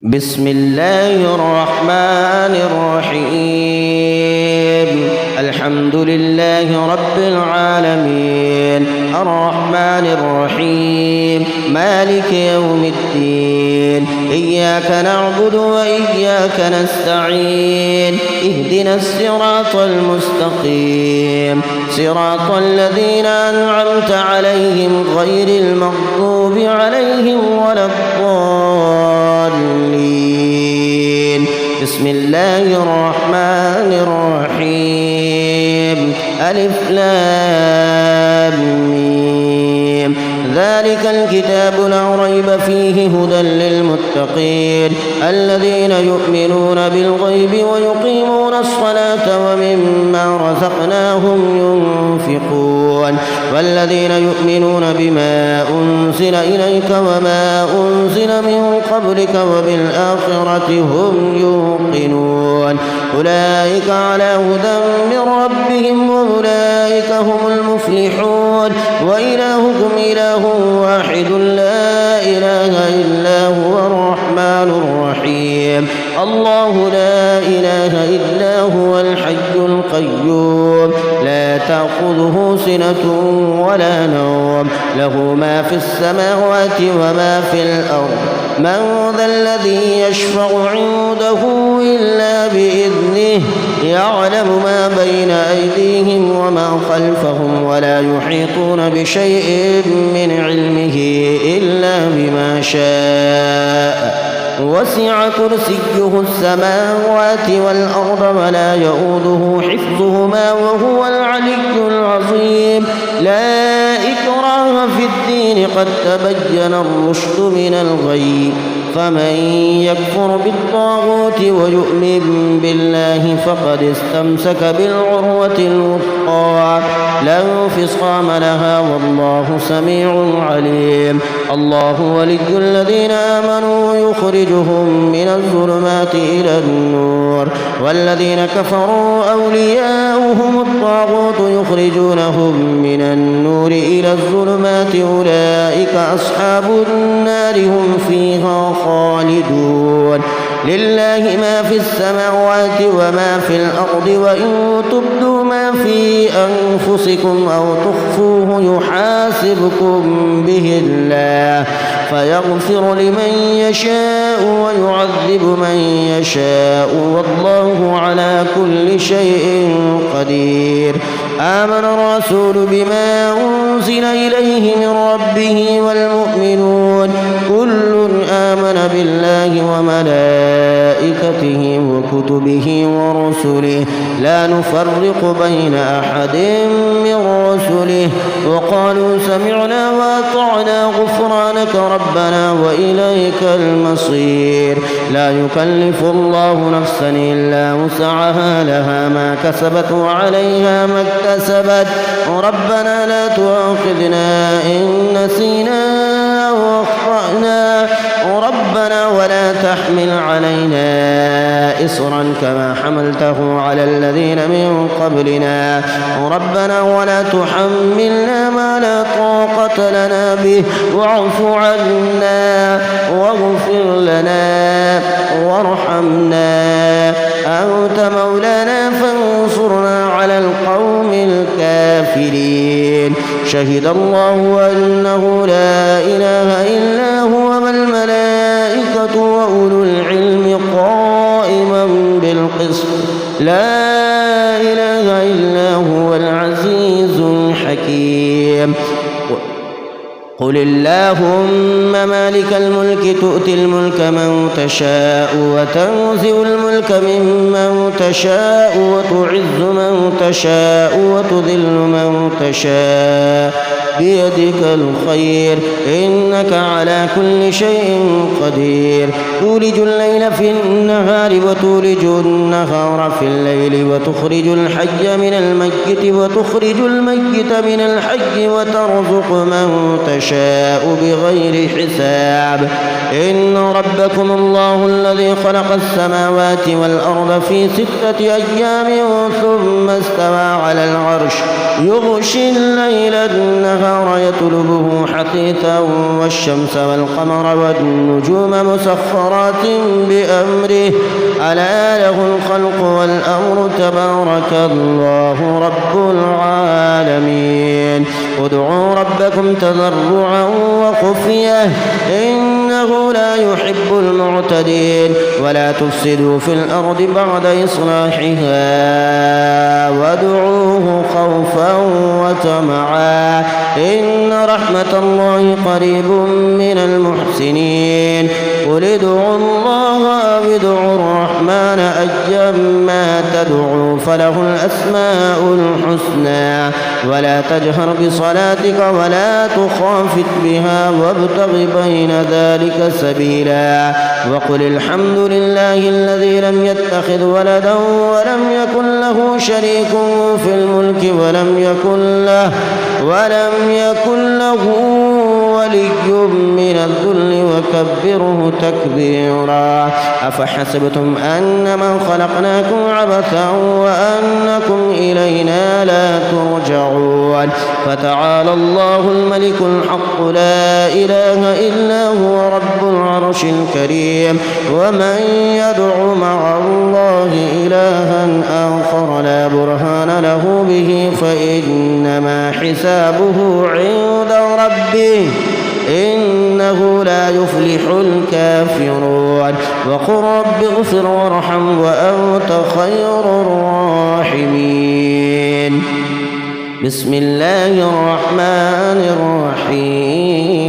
بسم الله الرحمن الرحيم. الحمد لله رب العالمين الرحمن الرحيم مالك يوم الدين. إياك نعبد وإياك نستعين. اهدنا الصراط المستقيم صراط الذين أنعمت عليهم غير المغضوب عليهم ولا الضالين. بسم الله الرحمن الرحيم. ألف لام ميم. ذلك الكتاب لا ريب فيه هدى للمتقين الذين يؤمنون بالغيب ويقيمون الصلاة ومما رزقناهم ينفقون والذين يؤمنون بما أنزل إليك وما أنزل من قبلك وبالآخرة هم يوقنون. أولئك على هدى من ربهم وأولئك هم المفلحون. وإلهكم إله واحد لا إله إلا هو الرحمن الرحيم. الله لا إله إلا هو الحي القيوم لا تأخذه سنة ولا نوم له ما في السماوات وما في الأرض. من ذا الذي يشفع عنده إلا بإذنه يعلم ما بين أيديهم وما خلفهم ولا يحيطون بشيء من علمه إلا بما شاء. وسع كرسيه السماوات والأرض ولا يؤوده حفظهما وهو العلي العظيم. لا إكراه في الدين قد تبين الرشد من الغي. فمن يكفر بالطاغوت ويؤمن بالله فقد استمسك بالعروة الوثقى لا انفصام لها والله سميع عليم. الله ولي الذين آمنوا يخرجهم من الظلمات إلى النور والذين كفروا أولياؤهم الطاغوت يخرجونهم من النور إلى الظلمات أولئك أصحاب النار هم فيها خالدون. لله ما في السماوات وما في الأرض وإن تبدوا ما في أنفسكم أو تخفوه يحاسبكم به الله فيغفر لمن يشاء ويعذب من يشاء والله على كل شيء قدير. آمن الرسول بما أنزل إليه من ربه والمؤمنون كل آمن بالله وملائكته وكتبه ورسله لا نفرق بين أحد من رسله وقالوا سمعنا وأطعنا غفرانك ربنا وإليك المصير. لا يكلف الله نفسا إلا وسعها لها ما كسبت وعليها ما اكتسبت ربنا لا تؤاخذنا إن نسينا أو أخطأنا ربنا ولا تحمل علينا إصرا كما حملته على الذين من قبلنا ربنا ولا تحملنا ما لا طاقة لنا به واعف عنا واغفر لنا وارحمنا أنت مولانا فانصرنا على القوم الكافرين. شهد الله أنه لا إله إلا هو والملائكة وأولو العلم قائما بالقسط لا إله إلا هو العزيز الحكيم. قل اللهم مالك الملك تؤتي الملك من تشاء وتنزع الملك ممن تشاء وتعز من تشاء وتذل من تشاء بيدك الخير إنك على كل شيء قدير. تولج الليل في النهار وتولج النهار في الليل وتخرج الحي من الميت وتخرج الميت من الحي وترزق من تشاء يشاء بغير حساب. إن ربكم الله الذي خلق السماوات والأرض في 6 أيام ثم استوى على العرش يغشي الليل النهار يطلبه حثيثا والشمس والقمر والنجوم مسخرات بأمره ألا له الخلق والأمر تبارك الله رب العالمين. ادعوا ربكم تضرعا وخفية إنه لا يحب المعتدين. ولا تفسدوا في الأرض بعد إصلاحها وادعوه خوفا وطمعا إن رحمة الله قريب من المحسنين. قل ادعوا الله أو ادعوا الرحمن أيما تدعوا فله الأسماء الحسنى ولا تجهر بصلاتك ولا تخافت بها وابتغ بين ذلك سبيلا. وقل الحمد لله الذي لم يتخذ ولدا ولم يكن له شريك في الملك ولم يكن له ولي من الذل وكبره تكبيرا. أفحسبتم أنما خلقناكم عبثا وأنكم إلينا لا ترجعون. فتعالى الله الملك الحق لا إله إلا هو رب العرش الكريم. ومن يدع مع الله إلها آخر لا برهان له به فإنما حسابه عند ربه إنه لا يفلح الكافرون. وقل رب اغفر وارحم وأنت خير الراحمين. بسم الله الرحمن الرحيم.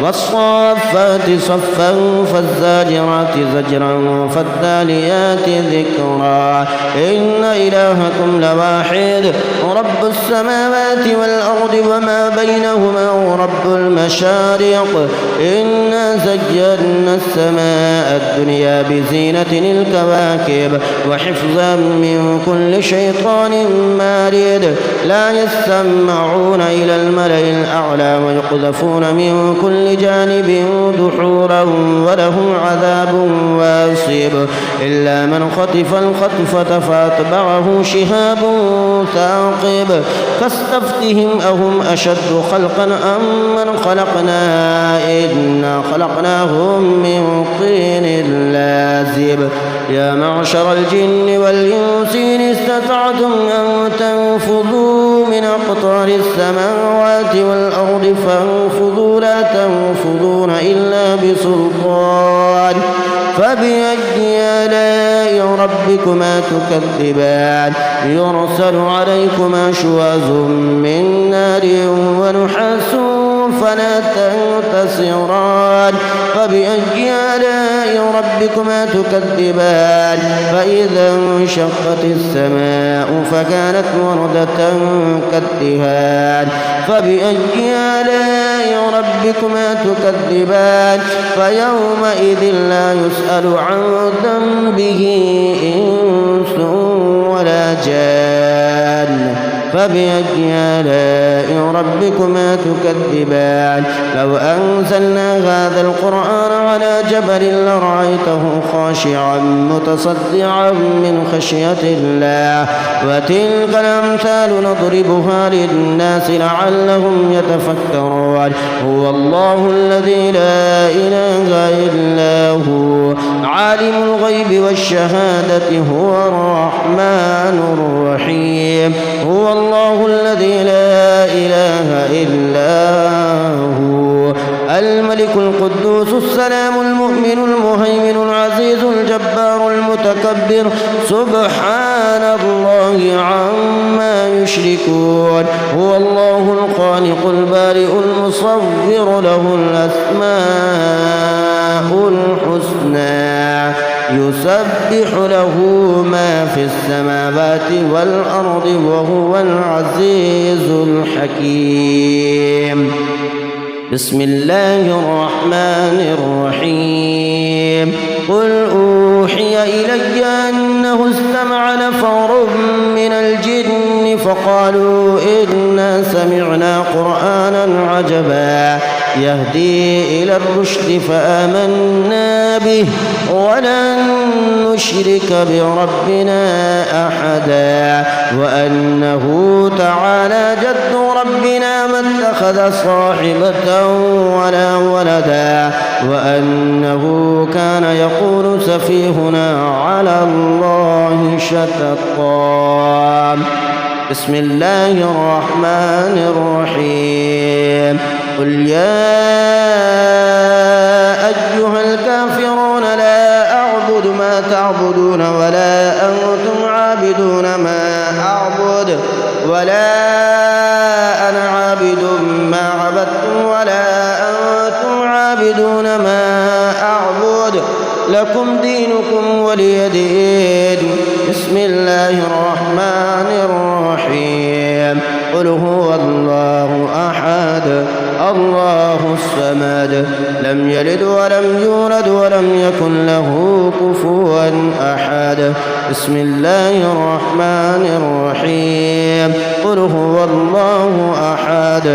والصافات صفا فالزاجرات زجرا فالتاليات ذكرا إن إلهكم لواحد رب السماوات والأرض وما بينهما ورب المشارق. إنا زينا السماء الدنيا بزينة الكواكب وحفظا من كل شيطان مارد لا يسمعون إلى الملأ الأعلى ويقذفون من كل جانب دحورا ولهم عذاب واصب إلا من خطف الخطفة فأتبعه شهاب ثاقب. فاستفتهم أهم أشد خلقا أم من خلقنا إنا خلقناهم من طين لازب. يا معشر الجن والإنس إن استطعتم أن تنفذوا من أقطار السماوات والأرض فانفذوا لا تنفذون إلا بسلطان. فبأي آلاء ربكما تكذبان يرسل عليكما شواظ من نار ونحاس فلا تنتصران. فبأي آلاء ربكما تكذبان فإذا انشقت السماء فكانت وردة كالدهان. فبأي آلاء ربكما تكذبان فيومئذ لا يسأل عن ذنبه إنس ولا جان. فبأي آلاء ربكما تكذبان لو أنزلنا هذا القرآن على جبل لرأيته خاشعا متصدعا من خشية الله. وتلك الأمثال نضربها للناس لعلهم يتفكرون. هو الله الذي لا إله إلا هو عالم الغيب والشهادة هو الرحمن الرحيم. هو الله الذي لا إله إلا هو الملك القدوس السلام المؤمن المهيمن العزيز الجبار المتكبر سبحان الله عما يشركون. هو الله الخالق البارئ المصور له الأسماء الحسنى يسبح له ما في السماوات والأرض وهو العزيز الحكيم. بسم الله الرحمن الرحيم. قل أوحي إلي أنه استمع نفر من الجن فقالوا إنا سمعنا قرآنا عجبا يهدي إلى الرشد فآمنا به ولن نشرك بربنا أحدا وأنه تعالى جد ربنا ما اتخذ صاحبة ولا ولدا وأنه كان يقول سفيهنا على الله شططا. بسم الله الرحمن الرحيم. قل يا أيها الكافرون لا أعبد ما تعبدون ولا أنتم عابدون ما أعبد ولا أنا عابد ما عبدتم ولا أنتم عابدون ما أعبد لكم دينكم ولي دين. بسم الله الرحمن الرحيم. قل هو الله أحد الله الصمد لم يلد ولم يولد ولم يكن له كفوا أحد. بسم الله الرحمن الرحيم. قل هو الله أحد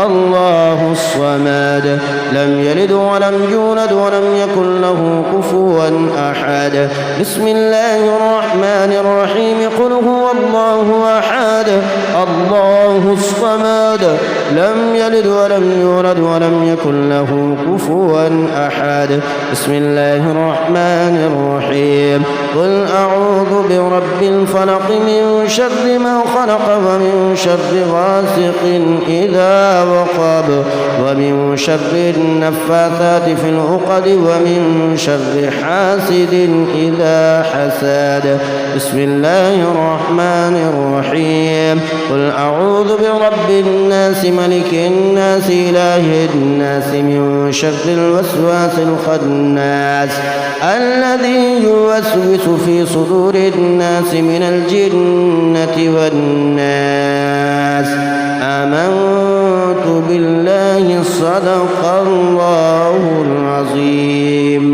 الله الصمد لم يلد ولم يولد ولم يكن له كفوا أحد. بسم الله الرحمن الرحيم. قل هو الله أحد الله الصمد لم يلد ولم يولد ولم يكن له كفوا أحد. بسم الله الرحمن الرحيم. قل أعوذ برب الفلق من شر ما خلق ومن شر غاسق إذا وقب ومن شر النفاثات في العقد ومن شر حاسد إذا حسد. بسم الله الرحمن الرحيم. قل أعوذ برب الناس ملك الناس إله الناس من شر الوسواس الخناس الذي يوسوس في صدور الناس من الجنة والناس. آمنت بالله صدق الله العظيم.